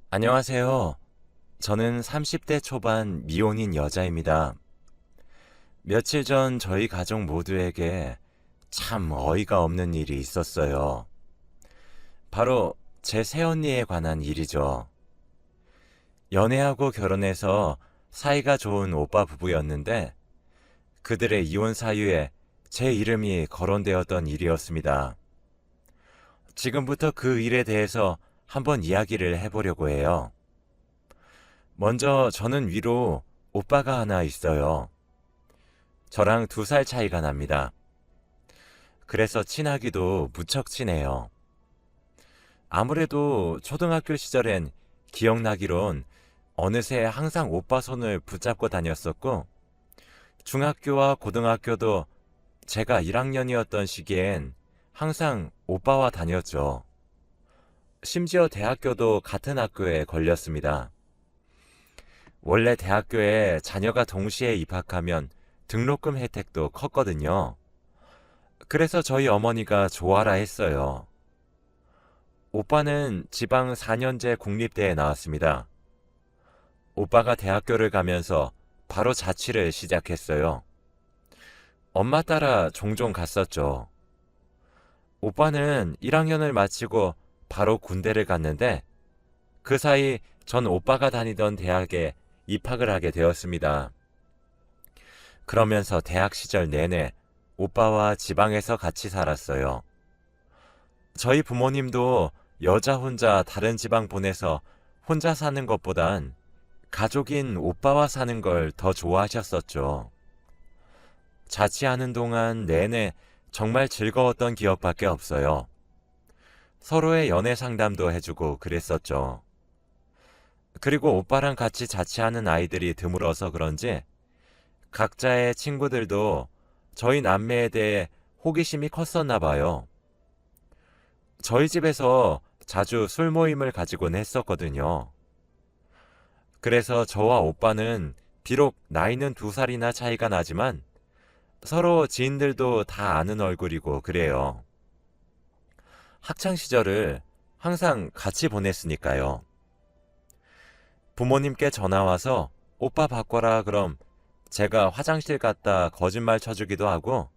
안녕하세요. 저는 30대 초반 미혼인 여자입니다. 며칠 전 저희 가족 모두에게 참 어이가 없는 일이 있었어요. 바로 제 새언니에 관한 일이죠. 연애하고 결혼해서 사이가 좋은 오빠 부부였는데 그들의 이혼 사유에 제 이름이 거론되었던 일이었습니다. 지금부터 그 일에 대해서 한번 이야기를 해보려고 해요. 먼저 저는 위로 오빠가 하나 있어요. 저랑 2살 차이가 납니다. 그래서 친하기도 무척 친해요. 아무래도 초등학교 시절엔 기억나기론 어느새 항상 오빠 손을 붙잡고 다녔었고, 중학교와 고등학교도 제가 1학년이었던 시기엔 항상 오빠와 다녔죠. 심지어 대학교도 같은 학교에 걸렸습니다. 원래 대학교에 자녀가 동시에 입학하면 등록금 혜택도 컸거든요. 그래서 저희 어머니가 좋아라 했어요. 오빠는 지방 4년제 국립대에 나왔습니다. 오빠가 대학교를 가면서 바로 자취를 시작했어요. 엄마 따라 종종 갔었죠. 오빠는 1학년을 마치고 바로 군대를 갔는데 그 사이 전 오빠가 다니던 대학에 입학을 하게 되었습니다. 그러면서 대학 시절 내내 오빠와 지방에서 같이 살았어요. 저희 부모님도 여자 혼자 다른 지방 보내서 혼자 사는 것보단 가족인 오빠와 사는 걸 더 좋아하셨었죠. 자취하는 동안 내내 정말 즐거웠던 기억밖에 없어요. 서로의 연애 상담도 해주고 그랬었죠. 그리고 오빠랑 같이 자취하는 아이들이 드물어서 그런지 각자의 친구들도 저희 남매에 대해 호기심이 컸었나 봐요. 저희 집에서 자주 술 모임을 가지곤 했었거든요. 그래서 저와 오빠는 비록 나이는 2살이나 차이가 나지만 서로 지인들도 다 아는 얼굴이고 그래요. 학창 시절을 항상 같이 보냈으니까요. 부모님께 전화 와서 오빠 바꿔라 그럼 제가 화장실 갔다 거짓말 쳐주기도 하고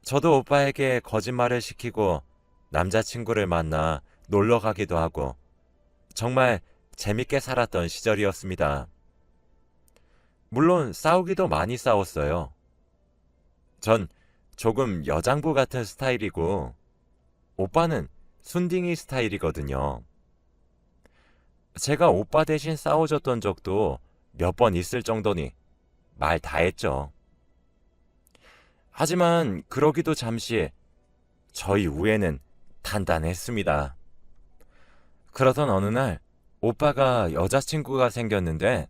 저도 오빠에게 거짓말을 시키고 남자친구를 만나 놀러 가기도 하고 정말 재밌게 살았던 시절이었습니다. 물론 싸우기도 많이 싸웠어요. 전 조금 여장부 같은 스타일이고 오빠는 순딩이 스타일이거든요. 제가 오빠 대신 싸워줬던 적도 몇 번 있을 정도니 말 다 했죠. 하지만 그러기도 잠시 저희 우애는 단단했습니다. 그러던 어느 날 오빠가 여자친구가 생겼는데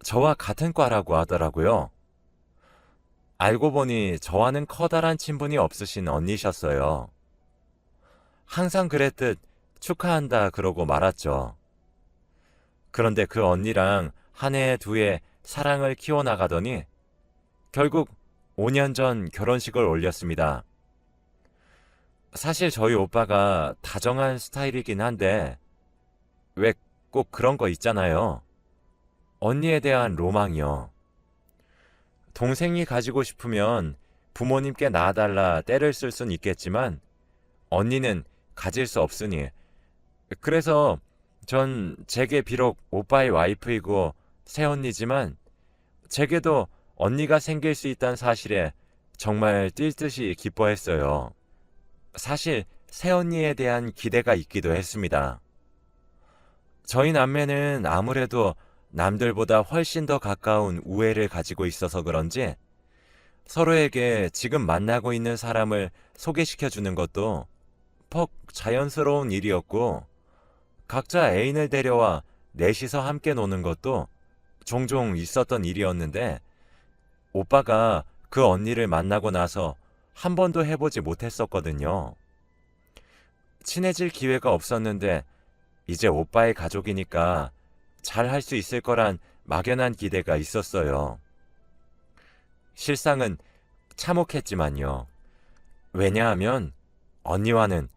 저와 같은 과라고 하더라고요. 알고 보니 저와는 커다란 친분이 없으신 언니셨어요. 항상 그랬듯 축하한다 그러고 말았죠. 그런데 그 언니랑 한 해 두 해 사랑을 키워나가더니 결국 5년 전 결혼식을 올렸습니다. 사실 저희 오빠가 다정한 스타일이긴 한데 왜 꼭 그런 거 있잖아요. 언니에 대한 로망이요. 동생이 가지고 싶으면 부모님께 낳아달라 떼를 쓸 순 있겠지만 언니는 가질 수 없으니 그래서 전 제게 비록 오빠의 와이프이고 새언니지만 제게도 언니가 생길 수 있다는 사실에 정말 뛸 듯이 기뻐했어요. 사실 새언니에 대한 기대가 있기도 했습니다. 저희 남매는 아무래도 남들보다 훨씬 더 가까운 우애를 가지고 있어서 그런지 서로에게 지금 만나고 있는 사람을 소개시켜 주는 것도 퍽 자연스러운 일이었고 각자 애인을 데려와 넷이서 함께 노는 것도 종종 있었던 일이었는데 오빠가 그 언니를 만나고 나서 한 번도 해보지 못했었거든요. 친해질 기회가 없었는데 이제 오빠의 가족이니까 잘 할 수 있을 거란 막연한 기대가 있었어요. 실상은 참혹했지만요. 왜냐하면 언니와는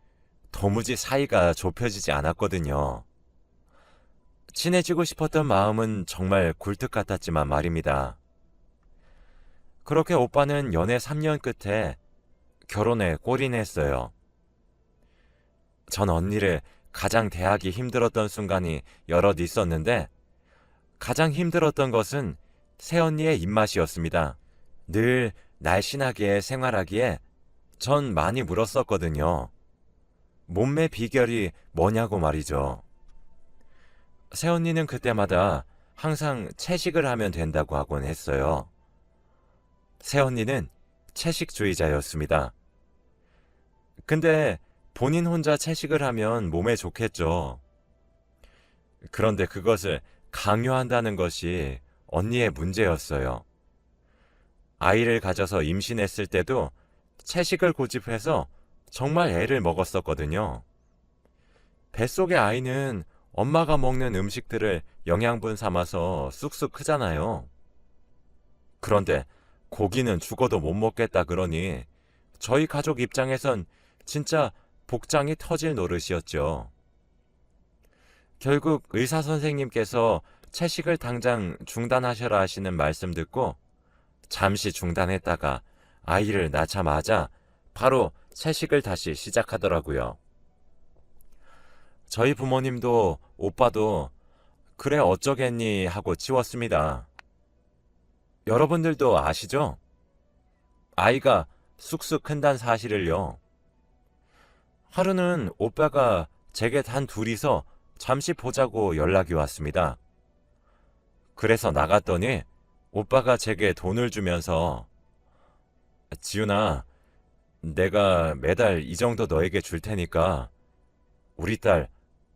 도무지 사이가 좁혀지지 않았거든요. 친해지고 싶었던 마음은 정말 굴뚝 같았지만 말입니다. 그렇게 오빠는 연애 3년 끝에 결혼에 골인했어요. 전 언니를 가장 대하기 힘들었던 순간이 여럿 있었는데 가장 힘들었던 것은 새언니의 입맛이었습니다. 늘 날씬하게 생활하기에 전 많이 물었었거든요. 몸매 비결이 뭐냐고 말이죠. 새언니는 그때마다 항상 채식을 하면 된다고 하곤 했어요. 새언니는 채식주의자였습니다. 근데 본인 혼자 채식을 하면 몸에 좋겠죠. 그런데 그것을 강요한다는 것이 언니의 문제였어요. 아이를 가져서 임신했을 때도 채식을 고집해서 정말 애를 먹었었거든요. 뱃속의 아이는 엄마가 먹는 음식들을 영양분 삼아서 쑥쑥 크잖아요. 그런데 고기는 죽어도 못 먹겠다 그러니 저희 가족 입장에선 진짜 복장이 터질 노릇이었죠. 결국 의사 선생님께서 채식을 당장 중단하셔라 하시는 말씀 듣고 잠시 중단했다가 아이를 낳자마자 바로 채식을 다시 시작하더라고요. 저희 부모님도 오빠도 그래 어쩌겠니 하고 치웠습니다. 여러분들도 아시죠? 아이가 쑥쑥 큰다는 사실을요. 하루는 오빠가 제게 단 둘이서 잠시 보자고 연락이 왔습니다. 그래서 나갔더니 오빠가 제게 돈을 주면서 지훈아, 내가 매달 이 정도 너에게 줄 테니까 우리 딸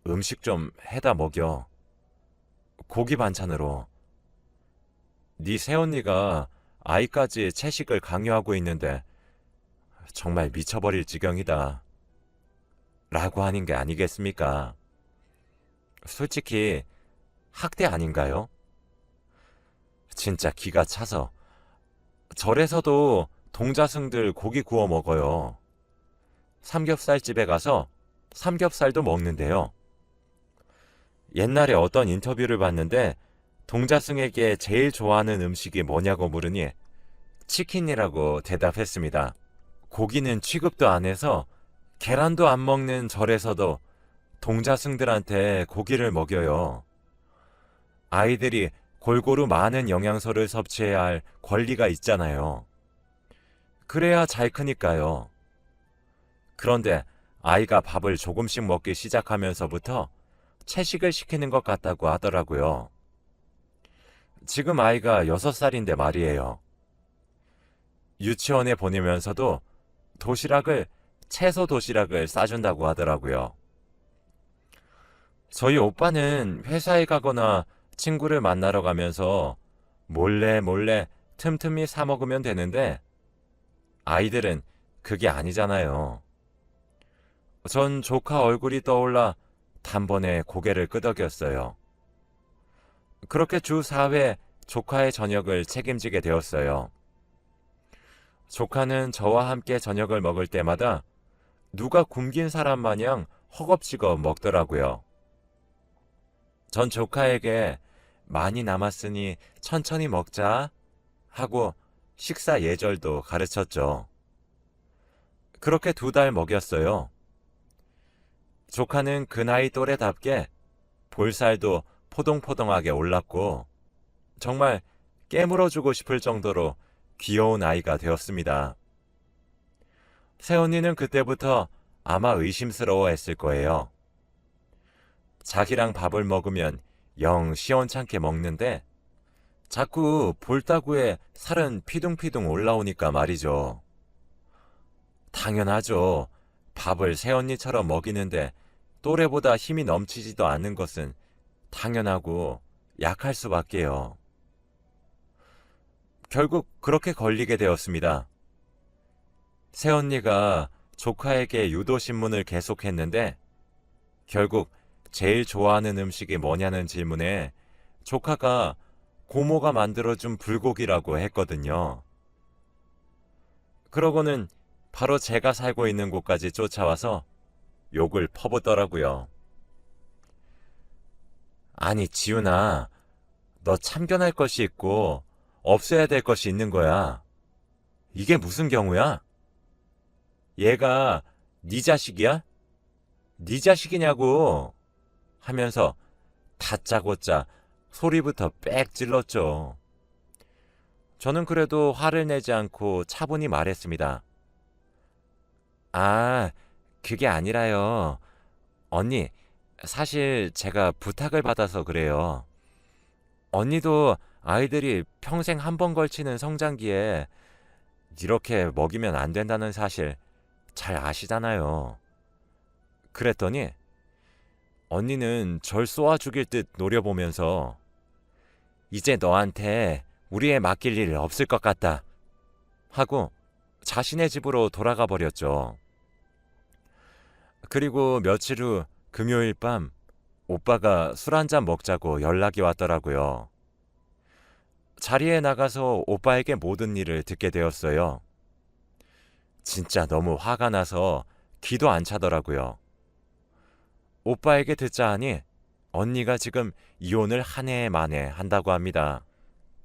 음식 좀 해다 먹여. 고기 반찬으로. 네 새언니가 아이까지 채식을 강요하고 있는데 정말 미쳐버릴 지경이다. 라고 하는 게 아니겠습니까? 솔직히 학대 아닌가요? 진짜 기가 차서. 절에서도 동자승들 고기 구워 먹어요. 삼겹살집에 가서 삼겹살도 먹는데요. 옛날에 어떤 인터뷰를 봤는데 동자승에게 제일 좋아하는 음식이 뭐냐고 물으니 치킨이라고 대답했습니다. 고기는 취급도 안 해서 계란도 안 먹는 절에서도 동자승들한테 고기를 먹여요. 아이들이 골고루 많은 영양소를 섭취해야 할 권리가 있잖아요. 그래야 잘 크니까요. 그런데 아이가 밥을 조금씩 먹기 시작하면서부터 채식을 시키는 것 같다고 하더라고요. 지금 아이가 6살인데 말이에요. 유치원에 보내면서도 채소 도시락을 싸준다고 하더라고요. 저희 오빠는 회사에 가거나 친구를 만나러 가면서 몰래 틈틈이 사 먹으면 되는데 아이들은 그게 아니잖아요. 전 조카 얼굴이 떠올라 단번에 고개를 끄덕였어요. 그렇게 주 4회 조카의 저녁을 책임지게 되었어요. 조카는 저와 함께 저녁을 먹을 때마다 누가 굶긴 사람 마냥 허겁지겁 먹더라고요. 전 조카에게 많이 남았으니 천천히 먹자 하고 식사 예절도 가르쳤죠. 그렇게 2달 먹였어요. 조카는 그 나이 또래답게 볼살도 포동포동하게 올랐고 정말 깨물어주고 싶을 정도로 귀여운 아이가 되었습니다. 새언니는 그때부터 아마 의심스러워했을 거예요. 자기랑 밥을 먹으면 영 시원찮게 먹는데 자꾸 볼따구에 살은 피둥피둥 올라오니까 말이죠. 당연하죠. 밥을 새언니처럼 먹이는데 또래보다 힘이 넘치지도 않는 것은 당연하고 약할 수밖에요. 결국 그렇게 걸리게 되었습니다. 새언니가 조카에게 유도신문을 계속했는데 결국 제일 좋아하는 음식이 뭐냐는 질문에 조카가 고모가 만들어준 불고기라고 했거든요. 그러고는 바로 제가 살고 있는 곳까지 쫓아와서 욕을 퍼붓더라고요. 아니, 지훈아, 너 참견할 것이 있고 없애야 될 것이 있는 거야. 이게 무슨 경우야? 얘가 네 자식이야? 네 자식이냐고 하면서 다짜고짜 소리부터 빽 질렀죠. 저는 그래도 화를 내지 않고 차분히 말했습니다. 아, 그게 아니라요. 언니, 사실 제가 부탁을 받아서 그래요. 언니도 아이들이 평생 한 번 걸치는 성장기에 이렇게 먹이면 안 된다는 사실 잘 아시잖아요. 그랬더니 언니는 절 쏘아 죽일 듯 노려보면서 이제 너한테 우리 애 맡길 일 없을 것 같다 하고 자신의 집으로 돌아가 버렸죠. 그리고 며칠 후 금요일 밤 오빠가 술 한잔 먹자고 연락이 왔더라고요. 자리에 나가서 오빠에게 모든 일을 듣게 되었어요. 진짜 너무 화가 나서 기도 안 차더라고요. 오빠에게 듣자 하니 언니가 지금 이혼을 한 해 만에 한다고 합니다.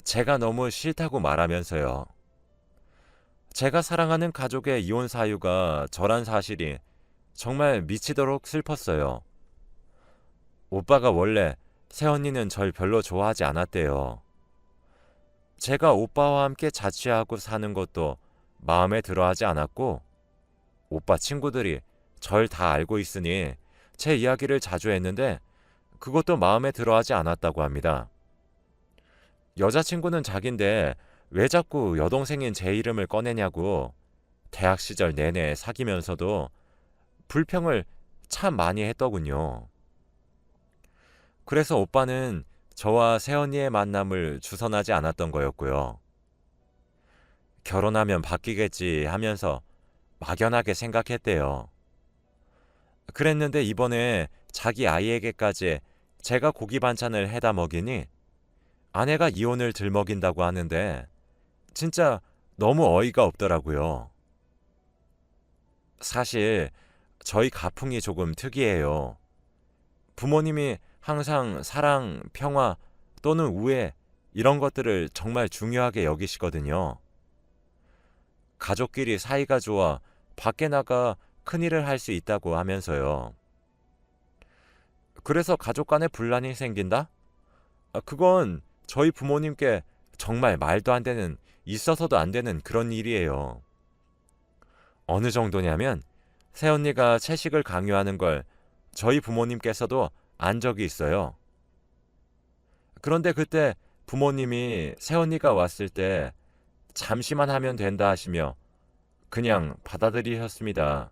제가 너무 싫다고 말하면서요. 제가 사랑하는 가족의 이혼 사유가 저란 사실이 정말 미치도록 슬펐어요. 오빠가 원래 새언니는 절 별로 좋아하지 않았대요. 제가 오빠와 함께 자취하고 사는 것도 마음에 들어하지 않았고 오빠 친구들이 절 다 알고 있으니 제 이야기를 자주 했는데 그것도 마음에 들어하지 않았다고 합니다. 여자친구는 자긴데 왜 자꾸 여동생인 제 이름을 꺼내냐고 대학 시절 내내 사귀면서도 불평을 참 많이 했더군요. 그래서 오빠는 저와 새언니의 만남을 주선하지 않았던 거였고요. 결혼하면 바뀌겠지 하면서 막연하게 생각했대요. 그랬는데 이번에 자기 아이에게까지 제가 고기 반찬을 해다 먹이니 아내가 이혼을 들먹인다고 하는데 진짜 너무 어이가 없더라고요. 사실 저희 가풍이 조금 특이해요. 부모님이 항상 사랑, 평화 또는 우애 이런 것들을 정말 중요하게 여기시거든요. 가족끼리 사이가 좋아 밖에 나가 큰일을 할 수 있다고 하면서요. 그래서 가족 간에 분란이 생긴다? 그건 저희 부모님께 정말 말도 안 되는, 있어서도 안 되는 그런 일이에요. 어느 정도냐면 새언니가 채식을 강요하는 걸 저희 부모님께서도 안 적이 있어요. 그런데 그때 부모님이 새언니가 왔을 때 잠시만 하면 된다 하시며 그냥 받아들이셨습니다.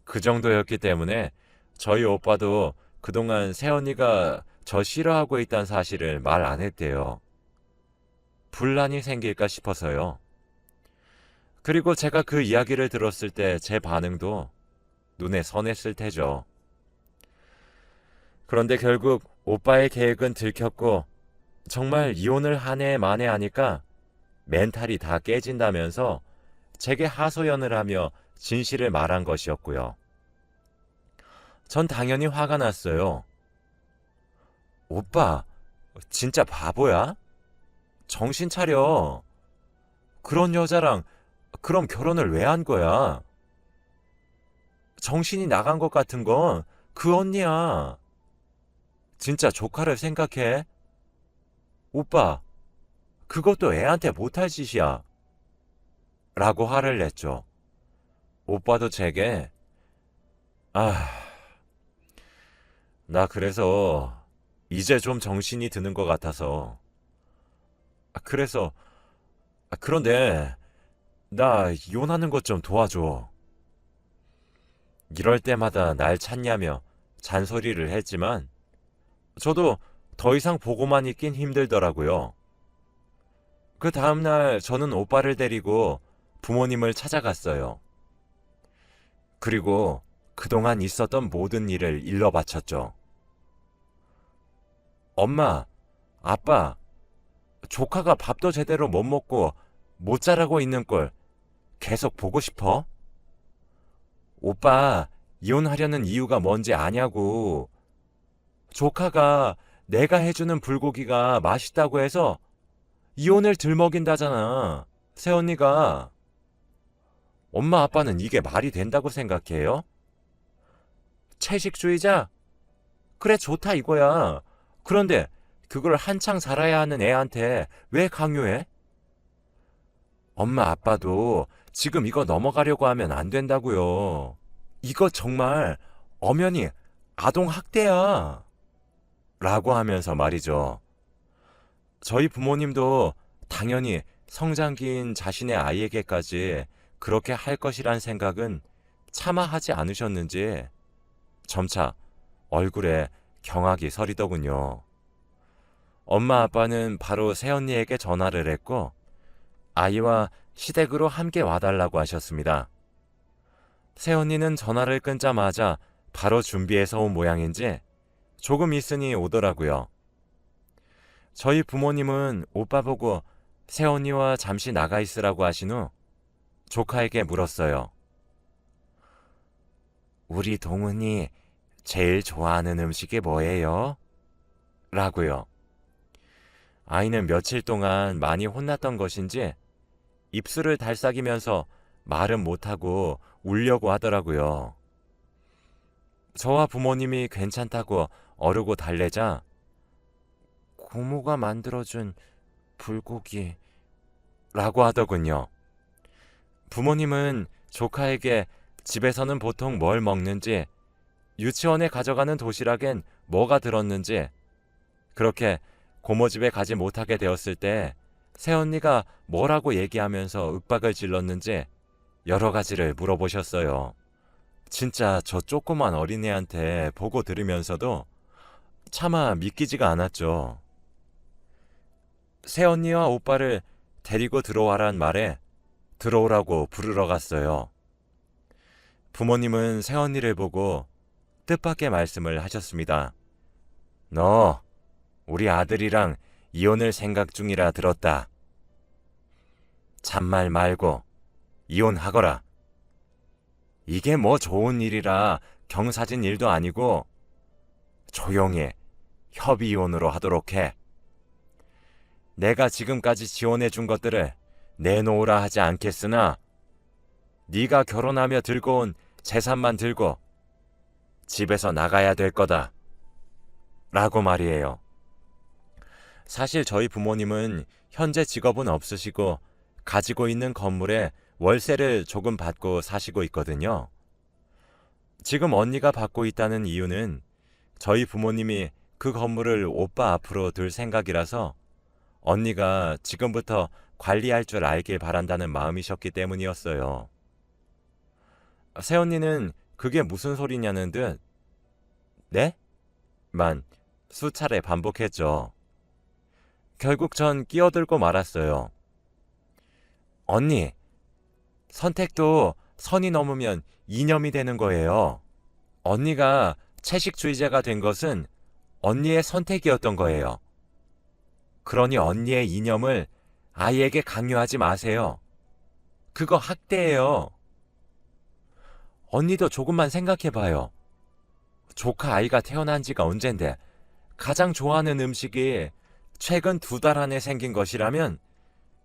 그 정도였기 때문에 저희 오빠도 그동안 새언니가 저 싫어하고 있다는 사실을 말 안 했대요. 분란이 생길까 싶어서요. 그리고 제가 그 이야기를 들었을 때 제 반응도 눈에 선했을 테죠. 그런데 결국 오빠의 계획은 들켰고 정말 이혼을 한 해 만에 하니까 멘탈이 다 깨진다면서 제게 하소연을 하며 진실을 말한 것이었고요. 전 당연히 화가 났어요. 오빠, 진짜 바보야? 정신 차려. 그런 여자랑 그럼 결혼을 왜 한 거야? 정신이 나간 것 같은 건 그 언니야. 진짜 조카를 생각해. 오빠, 그것도 애한테 못할 짓이야. 라고 화를 냈죠. 오빠도 제게 나 그래서 이제 좀 정신이 드는 것 같아서 그래서 그런데 나 이혼하는 것 좀 도와줘. 이럴 때마다 날 찾냐며 잔소리를 했지만 저도 더 이상 보고만 있긴 힘들더라고요. 그 다음날 저는 오빠를 데리고 부모님을 찾아갔어요. 그리고 그동안 있었던 모든 일을 일러 바쳤죠. 엄마, 아빠, 조카가 밥도 제대로 못 먹고 못 자라고 있는 꼴 계속 보고 싶어? 오빠, 이혼하려는 이유가 뭔지 아냐고. 조카가 내가 해주는 불고기가 맛있다고 해서 이혼을 들먹인다잖아. 새언니가. 엄마 아빠는 이게 말이 된다고 생각해요? 채식주의자? 그래 좋다 이거야. 그런데 그걸 한창 살아야 하는 애한테 왜 강요해? 엄마 아빠도 지금 이거 넘어가려고 하면 안 된다고요. 이거 정말 엄연히 아동학대야. 라고 하면서 말이죠. 저희 부모님도 당연히 성장기인 자신의 아이에게까지 그렇게 할 것이란 생각은 차마 하지 않으셨는지 점차 얼굴에 경악이 서리더군요. 엄마 아빠는 바로 새언니에게 전화를 했고 아이와 시댁으로 함께 와달라고 하셨습니다. 새언니는 전화를 끊자마자 바로 준비해서 온 모양인지 조금 있으니 오더라고요. 저희 부모님은 오빠 보고 새언니와 잠시 나가 있으라고 하신 후 조카에게 물었어요. 우리 동훈이 제일 좋아하는 음식이 뭐예요? 라고요. 아이는 며칠 동안 많이 혼났던 것인지 입술을 달싹이면서 말은 못하고 울려고 하더라고요. 저와 부모님이 괜찮다고 어르고 달래자 고모가 만들어준 불고기 라고 하더군요. 부모님은 조카에게 집에서는 보통 뭘 먹는지, 유치원에 가져가는 도시락엔 뭐가 들었는지, 그렇게 고모 집에 가지 못하게 되었을 때 새언니가 뭐라고 얘기하면서 윽박을 질렀는지 여러 가지를 물어보셨어요. 진짜 저 조그만 어린애한테 보고 들으면서도 차마 믿기지가 않았죠. 새언니와 오빠를 데리고 들어와란 말에 들어오라고 부르러 갔어요. 부모님은 새언니를 보고 뜻밖의 말씀을 하셨습니다. 너 우리 아들이랑 이혼을 생각 중이라 들었다. 잔말 말고 이혼하거라. 이게 뭐 좋은 일이라 경사진 일도 아니고 조용히 협의 이혼으로 하도록 해. 내가 지금까지 지원해 준 것들을 내놓으라 하지 않겠으나 네가 결혼하며 들고 온 재산만 들고 집에서 나가야 될 거다. 라고 말이에요. 사실 저희 부모님은 현재 직업은 없으시고 가지고 있는 건물에 월세를 조금 받고 사시고 있거든요. 지금 언니가 받고 있다는 이유는 저희 부모님이 그 건물을 오빠 앞으로 둘 생각이라서 언니가 지금부터 관리할 줄 알길 바란다는 마음이셨기 때문이었어요. 새언니는 그게 무슨 소리냐는 듯 네? 만 수차례 반복했죠. 결국 전 끼어들고 말았어요. 언니, 선택도 선이 넘으면 이념이 되는 거예요. 언니가 채식주의자가 된 것은 언니의 선택이었던 거예요. 그러니 언니의 이념을 아이에게 강요하지 마세요. 그거 학대예요. 언니도 조금만 생각해봐요. 조카 아이가 태어난 지가 언젠데 가장 좋아하는 음식이 최근 2달 안에 생긴 것이라면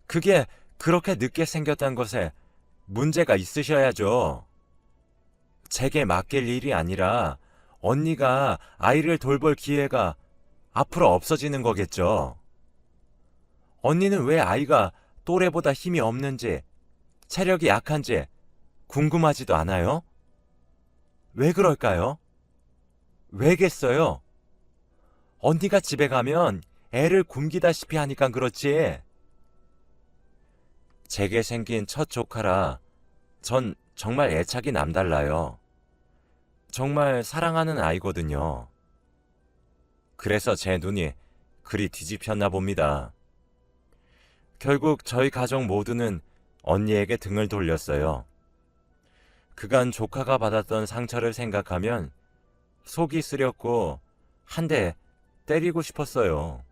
그게 그렇게 늦게 생겼다는 것에 문제가 있으셔야죠. 제게 맡길 일이 아니라 언니가 아이를 돌볼 기회가 앞으로 없어지는 거겠죠. 언니는 왜 아이가 또래보다 힘이 없는지, 체력이 약한지 궁금하지도 않아요? 왜 그럴까요? 왜겠어요? 언니가 집에 가면 애를 굶기다시피 하니까 그렇지. 제게 생긴 첫 조카라 전 정말 애착이 남달라요. 정말 사랑하는 아이거든요. 그래서 제 눈이 그리 뒤집혔나 봅니다. 결국 저희 가족 모두는 언니에게 등을 돌렸어요. 그간 조카가 받았던 상처를 생각하면 속이 쓰렸고 한 대 때리고 싶었어요.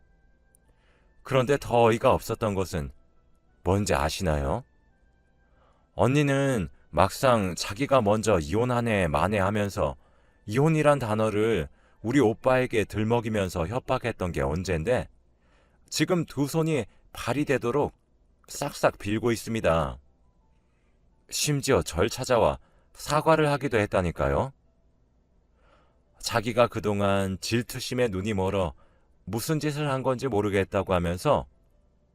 그런데 더 어이가 없었던 것은 뭔지 아시나요? 언니는 막상 자기가 먼저 이혼하네 마네 하면서 이혼이란 단어를 우리 오빠에게 들먹이면서 협박했던 게 언젠데 지금 두 손이 발이 되도록 싹싹 빌고 있습니다. 심지어 절 찾아와 사과를 하기도 했다니까요. 자기가 그동안 질투심에 눈이 멀어 무슨 짓을 한 건지 모르겠다고 하면서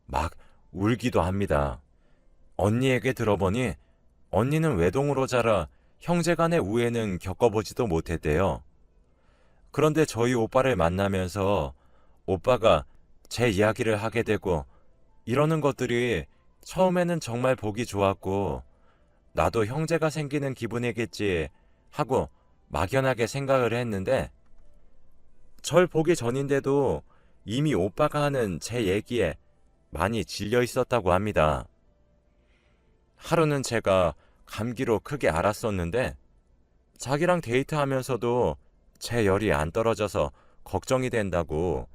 막 울기도 합니다. 언니에게 들어보니 언니는 외동으로 자라 형제 간의 우애는 겪어보지도 못했대요. 그런데 저희 오빠를 만나면서 오빠가 제 이야기를 하게 되고 이러는 것들이 처음에는 정말 보기 좋았고 나도 형제가 생기는 기분이겠지 하고 막연하게 생각을 했는데 절 보기 전인데도 이미 오빠가 하는 제 얘기에 많이 질려 있었다고 합니다. 하루는 제가 감기로 크게 앓았었는데 자기랑 데이트하면서도 제 열이 안 떨어져서 걱정이 된다고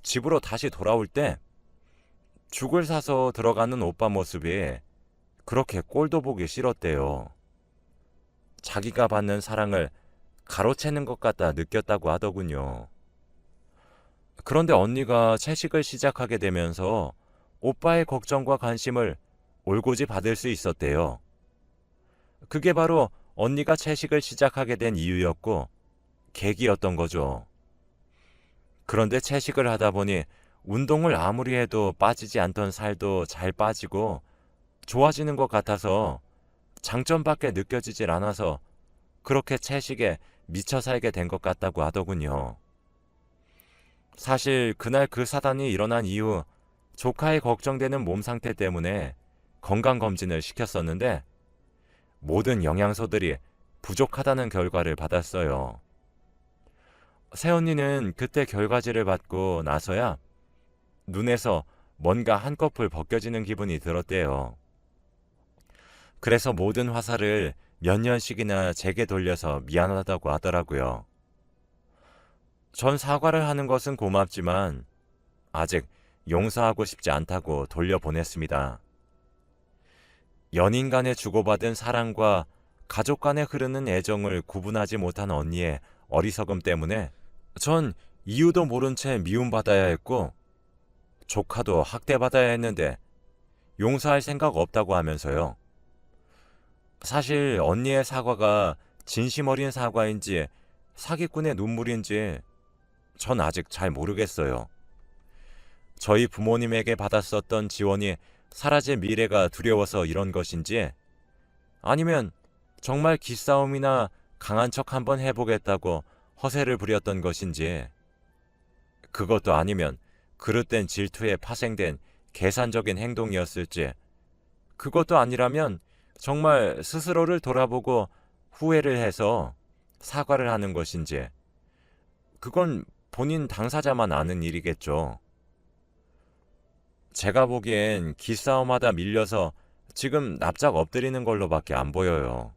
집으로 다시 돌아올 때 죽을 사서 들어가는 오빠 모습이 그렇게 꼴도 보기 싫었대요. 자기가 받는 사랑을 가로채는 것 같다 느꼈다고 하더군요. 그런데 언니가 채식을 시작하게 되면서 오빠의 걱정과 관심을 올고지 받을 수 있었대요. 그게 바로 언니가 채식을 시작하게 된 이유였고 계기였던 거죠. 그런데 채식을 하다 보니 운동을 아무리 해도 빠지지 않던 살도 잘 빠지고 좋아지는 것 같아서 장점밖에 느껴지질 않아서 그렇게 채식에 미쳐 살게 된 것 같다고 하더군요. 사실 그날 그 사단이 일어난 이후 조카의 걱정되는 몸 상태 때문에 건강검진을 시켰었는데 모든 영양소들이 부족하다는 결과를 받았어요. 새언니는 그때 결과지를 받고 나서야 눈에서 뭔가 한꺼풀 벗겨지는 기분이 들었대요. 그래서 모든 화살을 몇 년씩이나 제게 돌려서 미안하다고 하더라고요. 전 사과를 하는 것은 고맙지만 아직 용서하고 싶지 않다고 돌려보냈습니다. 연인 간에 주고받은 사랑과 가족 간에 흐르는 애정을 구분하지 못한 언니의 어리석음 때문에 전 이유도 모른 채 미움받아야 했고 조카도 학대받아야 했는데 용서할 생각 없다고 하면서요. 사실 언니의 사과가 진심 어린 사과인지 사기꾼의 눈물인지 전 아직 잘 모르겠어요. 저희 부모님에게 받았었던 지원이 사라질 미래가 두려워서 이런 것인지 아니면 정말 기싸움이나 강한 척 한번 해보겠다고 허세를 부렸던 것인지 그것도 아니면 그릇된 질투에 파생된 계산적인 행동이었을지 그것도 아니라면 정말 스스로를 돌아보고 후회를 해서 사과를 하는 것인지 그건 본인 당사자만 아는 일이겠죠. 제가 보기엔 기싸움하다 밀려서 지금 납작 엎드리는 걸로밖에 안 보여요.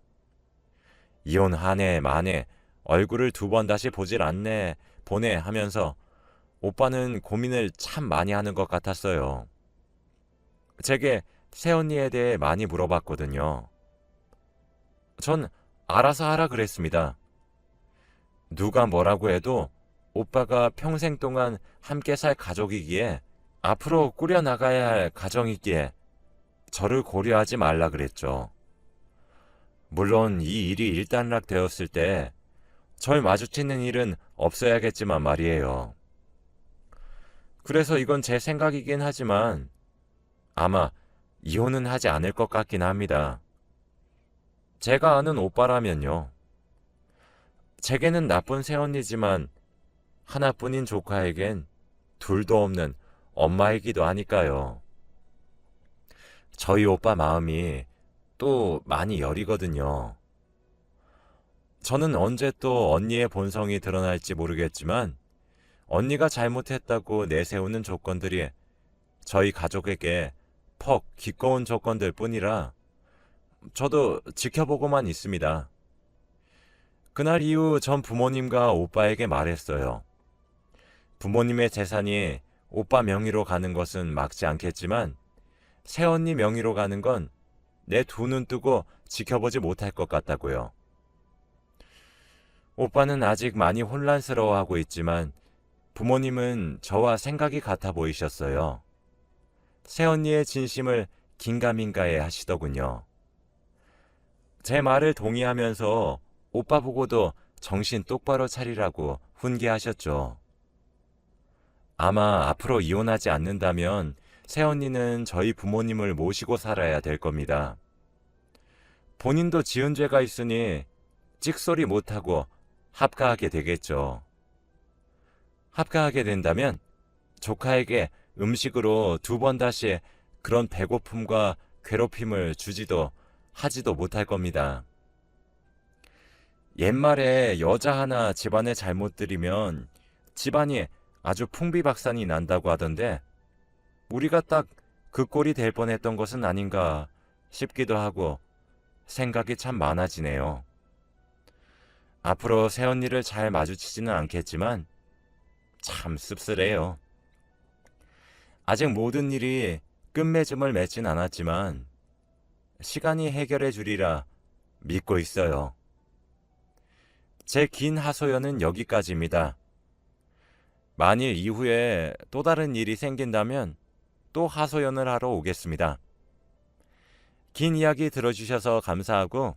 이혼하네 마네 얼굴을 두 번 다시 보질 않네 보내 하면서 오빠는 고민을 참 많이 하는 것 같았어요. 제게 새언니에 대해 많이 물어봤거든요. 전 알아서 하라 그랬습니다. 누가 뭐라고 해도 오빠가 평생 동안 함께 살 가족이기에 앞으로 꾸려나가야 할 가정이기에 저를 고려하지 말라 그랬죠. 물론 이 일이 일단락 되었을 때 절 마주치는 일은 없어야겠지만 말이에요. 그래서 이건 제 생각이긴 하지만 아마 이혼은 하지 않을 것 같긴 합니다. 제가 아는 오빠라면요. 제게는 나쁜 새언니지만 하나뿐인 조카에겐 둘도 없는 엄마이기도 하니까요. 저희 오빠 마음이 또 많이 여리거든요. 저는 언제 또 언니의 본성이 드러날지 모르겠지만 언니가 잘못했다고 내세우는 조건들이 저희 가족에게 퍽 기꺼운 조건들 뿐이라 저도 지켜보고만 있습니다. 그날 이후 전 부모님과 오빠에게 말했어요. 부모님의 재산이 오빠 명의로 가는 것은 막지 않겠지만 새언니 명의로 가는 건 내 두 눈 뜨고 지켜보지 못할 것 같다고요. 오빠는 아직 많이 혼란스러워하고 있지만 부모님은 저와 생각이 같아 보이셨어요. 새언니의 진심을 긴가민가해 하시더군요. 제 말을 동의하면서 오빠 보고도 정신 똑바로 차리라고 훈계하셨죠. 아마 앞으로 이혼하지 않는다면 새언니는 저희 부모님을 모시고 살아야 될 겁니다. 본인도 지은 죄가 있으니 찍소리 못하고 합가하게 되겠죠. 합가하게 된다면 조카에게 음식으로 두 번 다시 그런 배고픔과 괴롭힘을 주지도 하지도 못할 겁니다. 옛말에 여자 하나 집안에 잘못 들이면 집안이 아주 풍비박산이 난다고 하던데 우리가 딱 그 꼴이 될 뻔했던 것은 아닌가 싶기도 하고 생각이 참 많아지네요. 앞으로 새언니를 잘 마주치지는 않겠지만 참 씁쓸해요. 아직 모든 일이 끝맺음을 맺진 않았지만 시간이 해결해 주리라 믿고 있어요. 제 긴 하소연은 여기까지입니다. 만일 이후에 또 다른 일이 생긴다면 또 하소연을 하러 오겠습니다. 긴 이야기 들어주셔서 감사하고